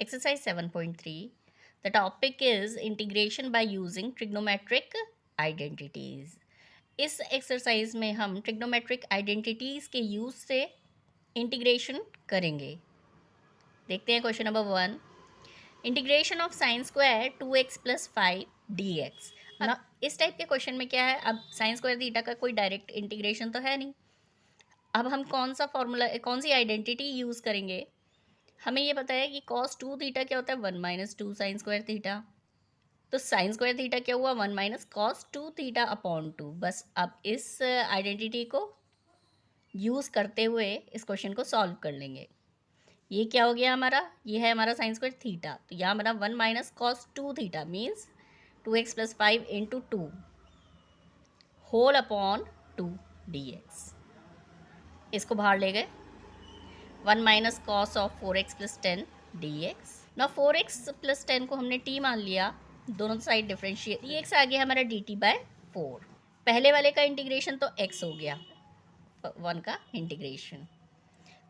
Exercise 7.3. The topic is integration by using trigonometric identities. इस exercise में हम trigonometric identities के यूज़ से इंटीग्रेशन करेंगे। देखते हैं question number 1। Integration of sine square 2x + 5 dx। अब इस टाइप के क्वेश्चन में क्या है, अब साइन स्क्वायर थीटा का कोई डायरेक्ट इंटीग्रेशन तो है नहीं। अब हम कौन सा फॉर्मूला, कौन सी आइडेंटिटी यूज़ करेंगे। हमें ये पता है कि cos 2 थीटा क्या होता है, 1 - 2 साइन स्क्वायर थीटा। तो साइन स्क्वायर थीटा क्या हुआ, 1 - cos 2 थीटा अपॉन 2। बस अब इस आइडेंटिटी को यूज़ करते हुए इस क्वेश्चन को सॉल्व कर लेंगे। ये क्या हो गया हमारा, ये है हमारा साइन स्क्वायर थीटा। तो यहाँ हमारा 1 - cos 2 theta means 2x + 5 × 2 whole upon 2 dx। इसको बाहर ले गए। 1 - cos of 4x + 10 dx। ना 4x + 10 को हमने t मान लिया, दोनों साइड डिफरेंशिएट, dx आ गया हमारा dt/4। पहले वाले का इंटीग्रेशन तो x हो गया, 1 का इंटीग्रेशन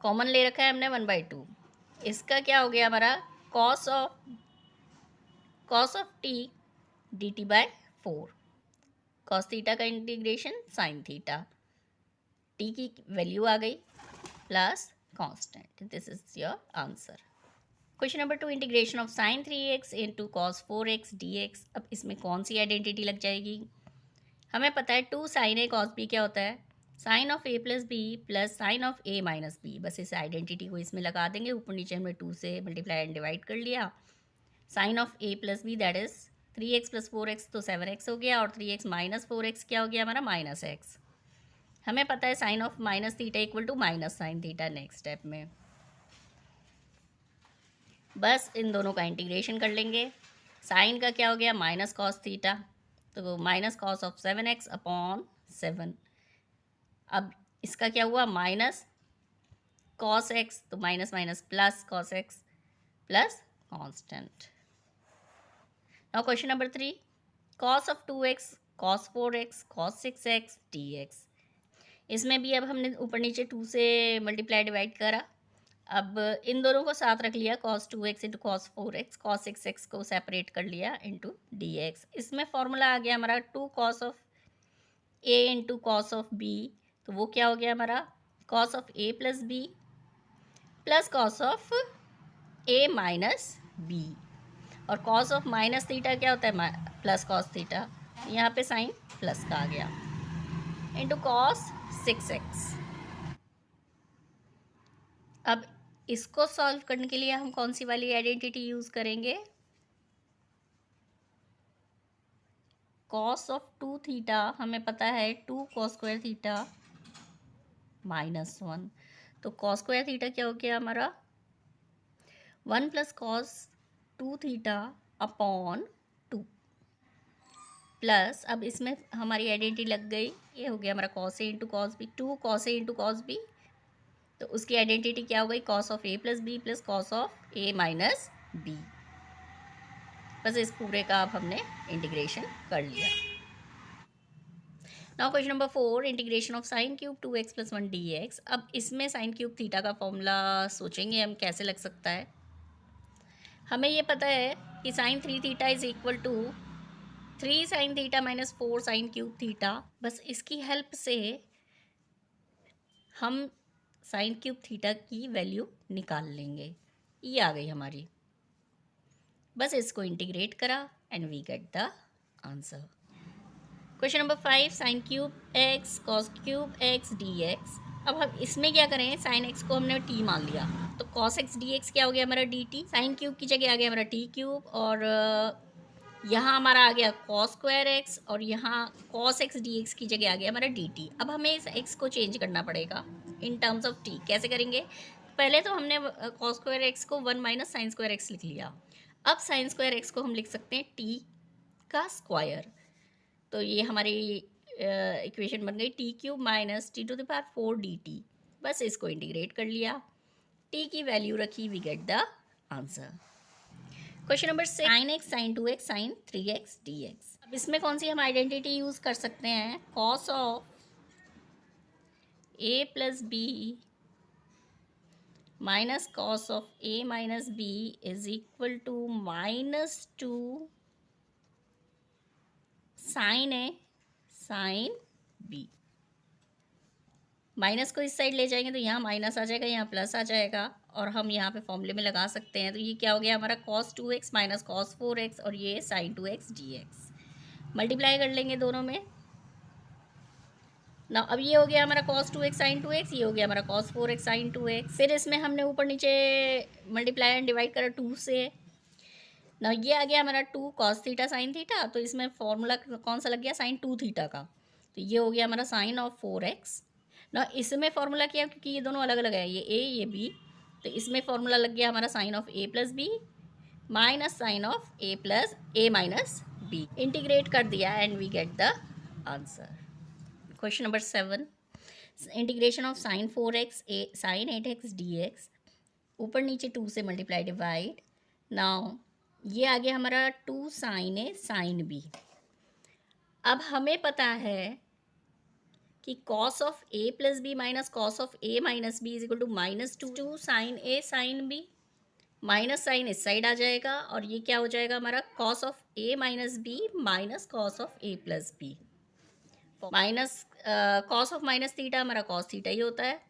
कॉमन ले रखा है हमने 1/2। इसका क्या हो गया हमारा cos of t dt/4। cos theta का इंटीग्रेशन sin थीटा, t की वैल्यू आ गई plus constant. This is your answer. Question number 2, integration of sin 3x × cos 4x dx। अब इसमें कौन सी आइडेंटिटी लग जाएगी। हमें पता है 2 sin a cos b क्या होता है, sin of a + b + sin of a - b। बस इस आइडेंटिटी को इसमें लगा देंगे, ऊपर नीचे हमने 2 से मल्टीप्लाई एंड डिवाइड कर लिया। sin of a + b that is 3x + 4x तो 7x हो गया, और 3x - 4x क्या हो गया हमारा -x। हमें पता है sine of minus theta equal to minus sine theta. Next step में बस इन दोनों का इंटीग्रेशन कर लेंगे। साइन का क्या हो गया, माइनस कॉस थीटा, तो minus cos of 7x upon 7। अब इसका क्या हुआ, माइनस कॉस एक्स, तो minus minus plus cos x plus constant. Now question number 3, cos of 2x, cos 4x, cos 6x dx। इसमें भी अब हमने ऊपर नीचे 2 से मल्टीप्लाई डिवाइड करा। अब इन दोनों को साथ रख लिया, cos 2x × cos 4x, cos 6x को सेपरेट कर लिया इंटू dx। इसमें फॉर्मूला आ गया हमारा 2 cos of a × cos of b। तो वो क्या हो गया हमारा cos of a + b plus cos of a - b। और cos of माइनस थीटा क्या होता है, प्लस cos थीटा। यहाँ पे साइन प्लस का आ गया इंटू cos 6x। अब इसको सॉल्व करने के लिए हम कौन सी वाली आइडेंटिटी यूज़ करेंगे, cos ऑफ 2 थीटा हमें पता है 2 cos स्क्वायर थीटा -1। तो cos स्क्वायर थीटा क्या हो गया हमारा 1 + cos 2 थीटा अपॉन 2 प्लस, अब इसमें हमारी आइडेंटिटी लग गई, ये हो गया हमारा cos a × cos b, 2 cos a × cos b। तो उसकी आइडेंटिटी क्या हो गई, cos of a + b + cos of a - b। बस इस पूरे का अब हमने इंटीग्रेशन कर लिया। Now question number 4, integration of sin³ 2x + 1 dx। अब इसमें sin³ थीटा का फॉर्मूला सोचेंगे हम कैसे लग सकता है। हमें ये पता है कि sin 3 theta is equal to 3 sin theta - 4 sin³ theta. बस इसकी हेल्प से हम sin³ थीटा की वैल्यू निकाल लेंगे। ये आ गई हमारी, बस इसको इंटीग्रेट करा and we get the answer. Question number 5, sin³ x cos³ x dx। अब हम इसमें क्या करें, sin x को हमने t मान लिया, तो cos x dx क्या हो गया हमारा dt। sin³ की जगह आ गया हमारा t³, और यहाँ हमारा आ गया cos² x, और यहाँ cos x dx की जगह आ गया हमारा dt। अब हमें इस x को चेंज करना पड़ेगा इन टर्म्स ऑफ t। कैसे करेंगे, पहले तो हमने cos² x को 1 - sin² x लिख लिया। अब sin² x को हम लिख सकते हैं t का स्क्वायर। तो ये हमारी इक्वेशन बन गई t³ - t⁴ dt। बस इसको इंटीग्रेट कर लिया, t की वैल्यू रखी, we get the answer. Question number 6, sin x sin 2x sin 3x dx। अब इसमें कौन सी हम आइडेंटिटी यूज़ कर सकते हैं, cos of a + b minus cos of A minus B is equal to -2 sine A sine B. Minus को इस side ले जाएंगे तो यहाँ माइनस आ जाएगा, यहाँ प्लस आ जाएगा, और हम यहाँ पे फॉर्मूले में लगा सकते हैं। तो ये क्या हो गया हमारा cos 2x minus cos 4x, और ये sin 2x dx। मल्टीप्लाई कर लेंगे दोनों में ना। अब ये हो गया हमारा cos 2x sin 2x, ये हो गया हमारा cos 4x sin 2x। फिर इसमें हमने ऊपर नीचे मल्टीप्लाई एंड डिवाइड करा 2 से ना। ये आ गया हमारा 2 cos थीटा sin थीटा, तो इसमें फॉर्मूला कौन सा लग गया sin 2 थीटा का, तो ये हो गया हमारा sin ऑफ 4x ना। इसमें फॉर्मूला किया क्योंकि ये दोनों अलग अलग है, ये a ये b, तो इसमें फॉर्मूला लग गया हमारा sine of a plus B minus sine of a plus a minus B. Integrate कर दिया and we get the answer. Question number 7, integration of sine 4x sine 8x dx, ऊपर नीचे 2 से मल्टीप्लाई डिवाइड। नाउ ये आ गया हमारा 2 sine A sine B. अब हमें पता है कि cos of a plus B minus cos of a minus B is equal to -2 sine A sine B. Minus sine इस साइड आ जाएगा, और ये क्या हो जाएगा हमारा cos of a minus B minus cos of a plus B. Minus cos of minus theta हमारा कॉस थीटा ही होता है।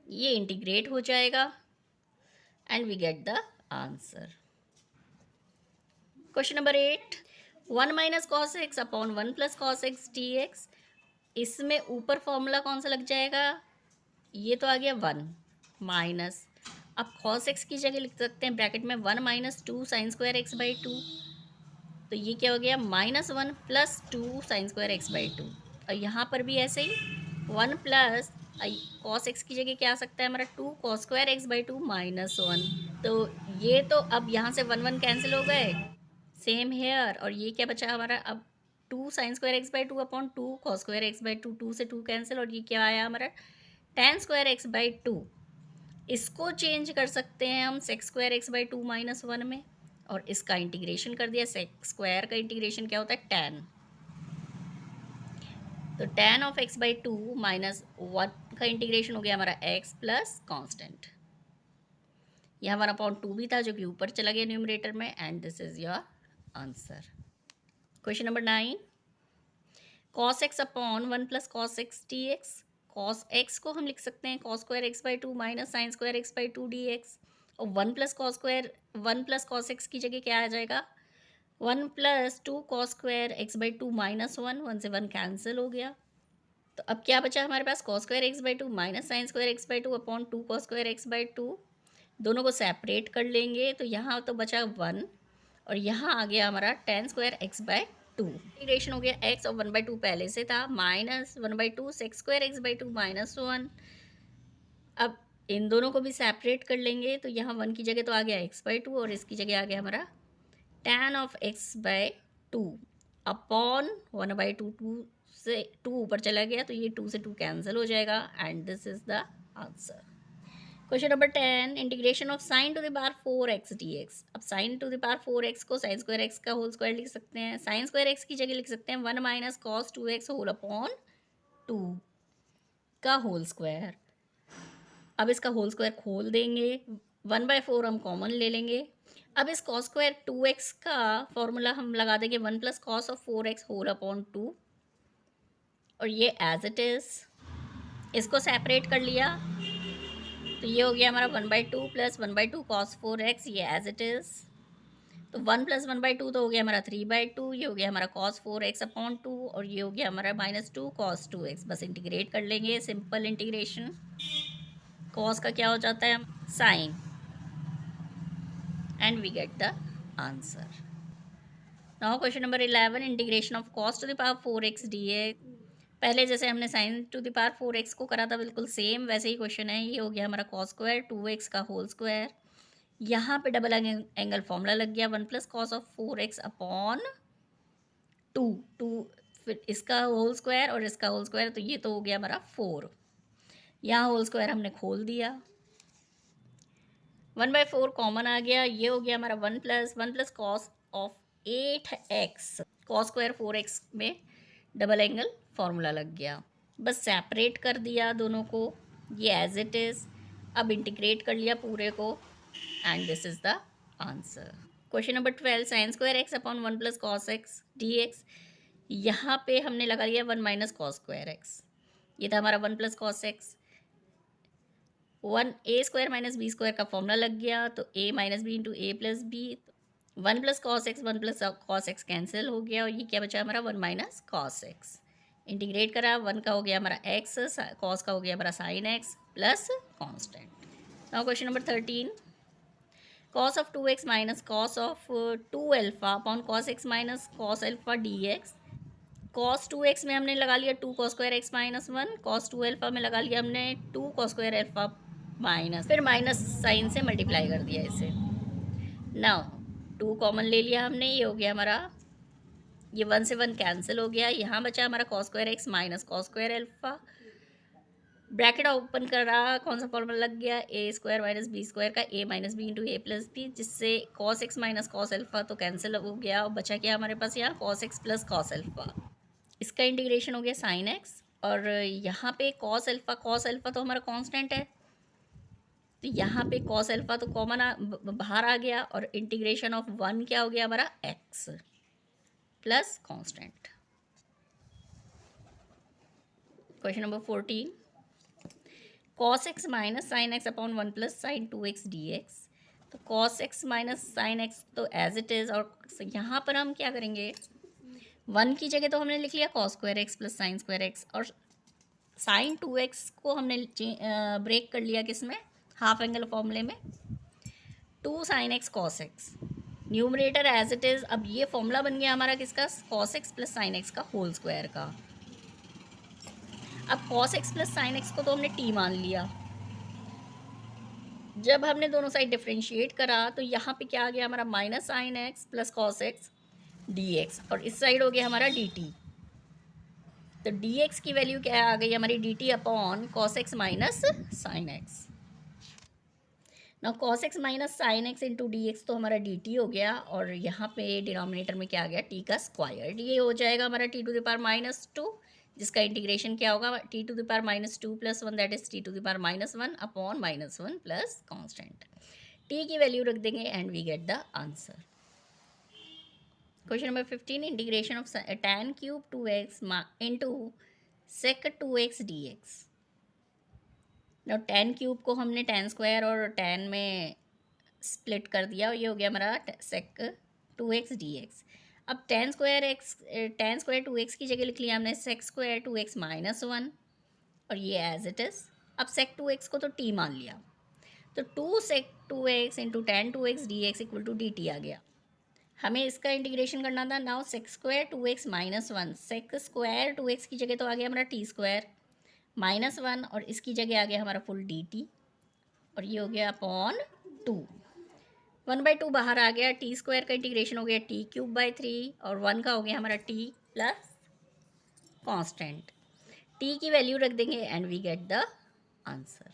ये इंटीग्रेट हो जाएगा and we get the answer. Question number 8, 1 minus cos x upon 1 plus cos x d x. इसमें ऊपर formula कौन सा लग जाएगा, ये तो आ गया 1 माइनस, अब कॉस एक्स की जगह लिख सकते हैं ब्रैकेट में 1 minus 2 sine square x by 2, तो ये क्या हो गया -1 plus 2 sine square x by 2। और यहाँ पर भी ऐसे ही 1 प्लस कॉस एक्स की जगह क्या आ सकता है हमारा 2 कॉस स्क्वायर एक्स बाई 2 -1। तो ये तो अब यहाँ से 1 1 कैंसिल हो गए, सेम हेयर, और ये क्या बचा हमारा अब 2 sine square x by 2 upon 2 cos square x by 2, 2 से 2 कैंसिल, और ये क्या आया हमारा tan स्क्वायर एक्स बाई 2। इसको चेंज कर सकते हैं हम सेक्स स्क्वायर एक्स बाई 2 -1 में, और इसका इंटीग्रेशन कर दिया। सेक्स स्क्वायर का इंटीग्रेशन क्या होता है tan, तो tan ऑफ x बाई 2 -1 का इंटीग्रेशन हो गया हमारा x प्लस कॉन्स्टेंट। यह 1/2 भी था जो कि ऊपर चला गया न्यूमरेटर में, and this is your answer. Question number 9, cos x upon 1 plus cos x d x. Cos x को हम लिख सकते हैं cos square x by 2 minus sine square x by 2 D x, और 1 प्लस कॉस एक्स की जगह क्या आ जाएगा 1 plus 2 cos square x by 2 -1, 1 से 1 कैंसिल हो गया। तो अब क्या बचा हमारे पास cos square x by 2 minus sine square x by 2 upon 2 cos square x by 2। दोनों को सेपरेट कर लेंगे तो यहाँ तो बचा 1, और यहाँ आ गया हमारा tan square x by 2। Integration हो गया x, और 1/2 पहले से था, -1/2 सेक्स स्क्वायर एक्स बाई 2 -1। अब इन दोनों को भी सेपरेट कर लेंगे तो यहाँ 1 की जगह तो आ गया x बाई 2, और इसकी जगह आ गया हमारा tan of x by 2 upon 1/2। 2 से 2 ऊपर चला गया तो ये 2 से 2 कैंसिल हो जाएगा, and this is the answer. Question number 10, integration of sign to the power 4x dx। अब sign to the power 4x को साइन स्क्वायर एक्स का होल स्क्वायर लिख सकते हैं, साइन स्क्वायर एक्स की जगह लिख सकते हैं 1 minus cos 2x whole upon 2 का होल स्क्वायर। अब इसका होल स्क्वायर खोल देंगे, 1/4 हम कॉमन ले लेंगे। अब इस कॉस स्क्वायर 2x का फॉर्मूला हम लगा देंगे 1 plus cos of 4x whole upon 2, और ये एज इट इज़। इसको सेपरेट कर लिया तो ये हो गया हमारा 1/2 प्लस 1/2 कॉस 4x, ये एज इट इज़। तो 1 प्लस 1/2 तो हो गया हमारा 3/2, ये हो गया हमारा कॉस 4x अपॉन 2, और ये हो गया हमारा -2 कॉस 2x। बस इंटीग्रेट कर लेंगे, सिंपल इंटीग्रेशन। कॉस का क्या हो जाता है sine, and we get the answer. Now question number 11, integration of cos to the power 4x dx। पहले जैसे हमने sign to the power 4x को करा था बिल्कुल सेम वैसे ही क्वेश्चन है। ये हो गया हमारा कॉस स्क्वायर 2x का होल स्क्वायर, यहाँ पे डबल एंगल फॉर्मूला लग गया 1 plus cos of 4x upon 2, फिर इसका होल स्क्वायर और इसका होल स्क्वायर, तो ये तो हो गया हमारा 4। यहाँ होल स्क्वायर हमने खोल दिया, 1/4 कॉमन आ गया, ये हो गया हमारा 1 plus cos of 8x, cos square 4x में डबल एंगल फॉर्मूला लग गया। बस सेपरेट कर दिया दोनों को, ये एज इट इज़। अब इंटीग्रेट कर लिया पूरे को and this is the answer. Question number 12, sine square x upon 1 plus cos x d x. यहाँ पे हमने लगा लिया 1 माइनस कॉस स्क्वायर एक्स, ये था हमारा 1 plus cos x. 1 a square minus b square का फॉर्मूला लग गया, तो a minus b into a plus b. 1 plus cos x 1 plus cos x cancel हो गया, और ये क्या बचा हमारा 1 माइनस कॉस एक्स। इंटीग्रेट करा, 1 का हो गया हमारा एक्स, कॉस का हो गया हमारा sign x plus constant. Now question number 13, cos of 2x minus cos of 2 alpha upon cos x minus cos alpha dx। cos 2x में हमने लगा लिया 2 cos square x minus 1, cos 2 alpha में लगा लिया हमने 2 cos स्क्वायर अल्फ़ा माइनस, फिर minus sign से मल्टीप्लाई कर दिया इसे। नाउ 2 कॉमन ले लिया हमने, ये हो गया हमारा, ये 1 से 1 कैंसिल हो गया, यहाँ बचा हमारा cos square x minus cos square alpha. Bracket open कर रहा, कौन सा फॉर्मूला लग गया, ए स्क्वायर माइनस बी स्क्वायर का ए minus b into a plus B, जिससे cos x minus cos alpha तो कैंसिल हो गया, और बचा क्या हमारे पास यहाँ cos x plus cos alpha. इसका इंटीग्रेशन हो गया साइन एक्स, और यहाँ पे कॉस अल्फा तो हमारा कांस्टेंट है, तो यहाँ पे कॉस अल्फा तो कॉमन बाहर आ गया, और इंटीग्रेशन ऑफ 1 क्या हो गया हमारा x plus constant. Question number 14, cos x minus sine x upon 1 plus sign 2x dx। तो cos x minus sine x तो एज इट इज़, और यहाँ पर हम क्या करेंगे, 1 की जगह तो हमने लिख लिया cos square x plus sine square x, और साइन 2x को हमने ब्रेक कर लिया किस में, हाफ एंगल फॉर्मूले में, 2 sine x cos x, numerator as it is. अब ये फॉर्मूला बन गया हमारा किसका, cos x plus sine x का होल स्क्वायर का। अब cos x plus sine x को तो हमने t मान लिया, जब हमने दोनों साइड डिफ्रेंशिएट करा तो यहाँ पे क्या आ गया हमारा minus sine x plus cos x d x, और इस साइड हो गया हमारा डी टी। तो डी एक्स की वैल्यू क्या आ गई हमारी, d t upon cos x minus sine x. ना cos x minus sine x into d x तो हमारा डी टी हो गया, और यहाँ पे डिनोमिनेटर में क्या आ गया, टी का स्क्वायर, ये हो जाएगा हमारा t to the power minus 2, जिसका इंटीग्रेशन क्या होगा, t to the power minus 2 plus 1 that is t to the power minus 1 upon minus 1 plus constant. T की वैल्यू रख देंगे and we get the answer. Question number 15, integration of tan cube 2x into sec 2x dx। now tan cube को हमने tan square और tan में split कर दिया, और ये हो गया हमारा sec 2x dx। अब tan स्क्वायर 2x की जगह लिख लिया हमने sec स्क्वायर 2x माइनस 1, और ये एज इट इज़। अब sec 2x को तो t मान लिया, तो 2 sec 2x into tan 2x dx equal to dt आ गया। हमें इसका इंटीग्रेशन करना था, now sec square 2x minus 1, sec square 2x की जगह तो आ गया हमारा t स्क्वायर माइनस 1, और इसकी जगह आ गया हमारा फुल dt, और ये हो गया अपॉन 2, 1/2 बाहर आ गया, टी स्क्वायर का इंटीग्रेशन हो गया टी क्यूब बाई 3, और 1 का हो गया हमारा टी प्लस कॉन्स्टेंट। टी की वैल्यू रख देंगे and we get the answer.